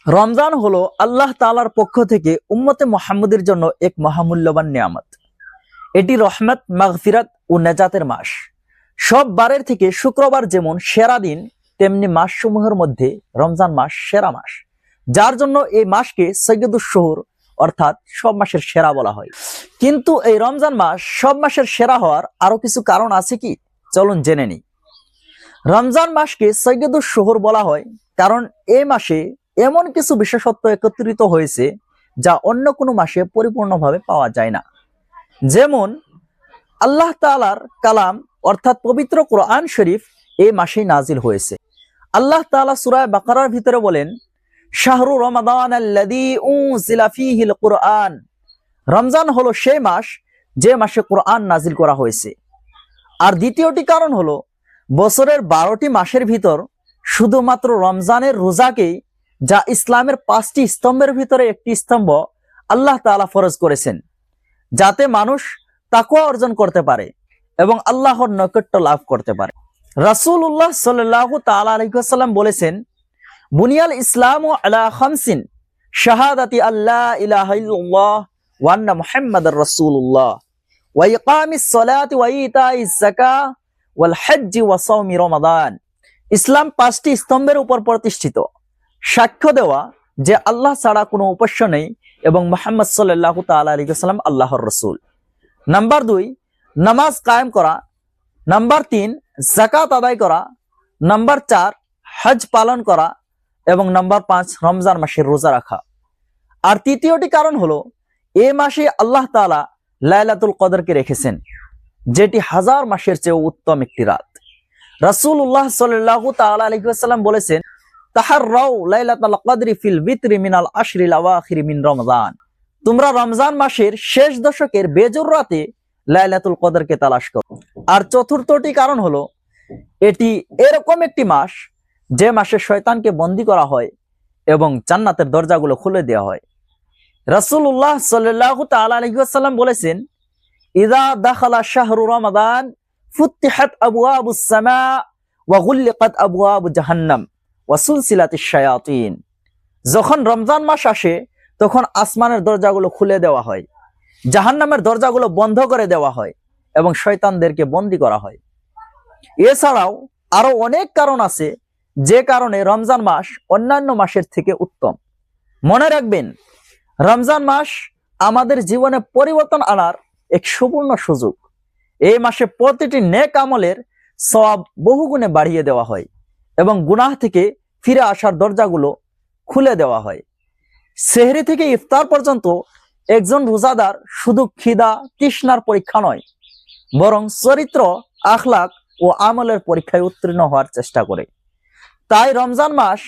রমজান হলো আল্লাহ তাআলার পক্ষ থেকে উম্মতে মুহাম্মদের জন্য এক মহামূল্যবান নিয়ামত। এটি রহমত, মাগফিরাত ও নেজাতের মাস। সব বারের থেকে শুক্রবার যেমন সেরা দিন, তেমনি মাসসমূহের মধ্যে রমজান মাস সেরা মাস, যার জন্য এই মাসকে সৈয়দুশ শুহুর অর্থাৎ সব মাসের সেরা বলা হয়। কিন্তু এই রমজান মাস সব মাসের সেরা হওয়ার আরো কিছু কারণ আছে কি, চলুন জেনে নিই। রমজান মাসকে সৈয়দুশ শুহুর বলা হয় কারণ এই মাসে এমন কিছু বিশেষত্ব একত্রিত হয়েছে যা অন্য কোনো মাসে পরিপূর্ণভাবে পাওয়া যায় না। যেমন আল্লাহ তাআলার কালাম অর্থাৎ পবিত্র কোরআন শরীফ এই মাসেই নাজিল হয়েছে। আল্লাহ তাআলা সূরা বাকারার ভিতরে বলেন, শাহরু রমাদান আল্লাযী উনজিলা ফীহিল কুরআন। রমজান হলো সেই মাস যে মাসে কোরআন নাজিল করা হয়েছে। আর দ্বিতীয়টি কারণ হলো বছরের 12টি মাসের ভিতর শুধুমাত্র রমজানের রোজাকেই, যা ইসলামের 5টি স্তম্ভের ভিতরে একটি স্তম্ভ, আল্লাহ তাআলা ফরজ করেছেন যাতে মানুষ তাকওয়া অর্জন করতে পারে এবং আল্লাহর নৈকট্য লাভ করতে পারে। রাসূলুল্লাহ সাল্লাল্লাহু তাআলা আলাইহি ওয়াসাল্লাম বলেছেন, বুনিয়াল ইসলামু আলা খামসিন, শাহাদাতি আল্লা ইলাহা ইল্লাল্লাহ ওয়া আন্না মুহাম্মাদার রাসূলুল্লাহ ওয়া ইকামিস সালাতি ওয়া ইতাইজ যাকাত ওয়াল হজ্জি ওয়া সাওমি রমাদান। ইসলাম 5টি স্তম্ভের উপর প্রতিষ্ঠিত। সাক্ষ্য দেওয়া যে আল্লাহ ছাড়া কোনো উপাস্য নেই এবং মুহাম্মদ সাল্লাল্লাহু তাআলা আলাইহি ওয়াসাল্লাম আল্লাহর রাসূল। নাম্বার 2, নামাজ কায়েম করা। নাম্বার 3, যাকাত আদায় করা। নাম্বার 4, হজ পালন করা। এবং নাম্বার 5, রমজান মাসের রোজা রাখা। আর তৃতীয়টি কারণ হলো এই মাসে আল্লাহ তাআলা লাইলাতুল কদরকে রেখেছেন, যেটি 1000 মাসের চেয়ে উত্তম একটি রাত। রাসূলুল্লাহ সাল্লাল্লাহু তাআলা আলাইহি ওয়াসাল্লাম বলেছেন, তাহাররাউ লাইলাতুল কদরি ফিল বিত্রি মিনাল আশরিল আওয়াখির মিন রমজান। তোমরা রমজান মাসের শেষ দশকের বেজোর রাতে লাইলাতুল কদরকে তালাশ করো। আর চতুর্থটি কারণ হলো এটি এরকম একটি মাস যে মাসে শয়তানকে বন্দী করা হয় এবং জান্নাতের দরজাগুলো খুলে দেওয়া হয়। রাসূলুল্লাহ সাল্লাল্লাহু তাআলা আলাইহি ওয়াসাল্লাম বলেছেন, ইযা দাখালা শাহরু রমাদান ফুতিহাত আবওয়াবুস সামা ওয়া গুল্লিকাত আবওয়াবু জাহান্নাম ওয়া সুলসিলাতিশ শায়াতিন। যখন রমজান মাস আসে তখন আসমানের দরজাগুলো খুলে দেওয়া হয়, জাহান্নামের দরজাগুলো বন্ধ করে দেওয়া হয় এবং শয়তানদেরকে বন্দী করা হয়। এছাড়াও আরো অনেক কারণ আছে যে কারণে রমজান মাস অন্যান্য মাসের থেকে উত্তম। মনে রাখবেন, রমজান মাস আমাদের জীবনে পরিবর্তন আনার এক সুবর্ণ সুযোগ। এই মাসে প্রতিটি নেক আমলের সওয়াব বহুগুণে বাড়িয়ে দেওয়া হয় এবং গুনাহ থেকে ফিরে আসার দরজাগুলো খুলে দেওয়া হয়। সেহরি থেকে ইফতার পর্যন্ত একজন রোজাদার শুধু খিদা তৃষ্ণার পরীক্ষা নয়, বরং চরিত্র, আখলাক ও আমলের পরীক্ষায় উত্তীর্ণ হওয়ার চেষ্টা করে। তাই রমজান মাস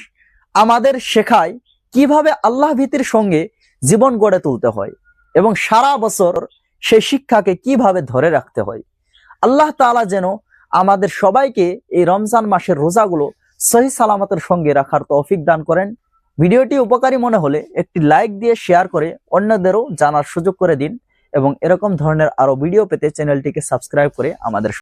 আমাদের শেখায় কিভাবে আল্লাহ ভীতির সঙ্গে জীবন গড়ে তুলতে হয় এবং সারা বছর সেই শিক্ষাকে কিভাবে ধরে রাখতে হয়। আল্লাহ তাআলা যেন আমাদের সবাইকে এই রমজান মাসের রোজাগুলো সহি সালামতের সঙ্গে রাখার তৌফিক দান করেন। ভিডিওটি উপকারী মনে হলে একটি লাইক দিয়ে শেয়ার করে অন্যদেরও জানার সুযোগ করে দিন এবং এরকম ধরনের আরো ভিডিও পেতে চ্যানেলটিকে সাবস্ক্রাইব করে আমাদের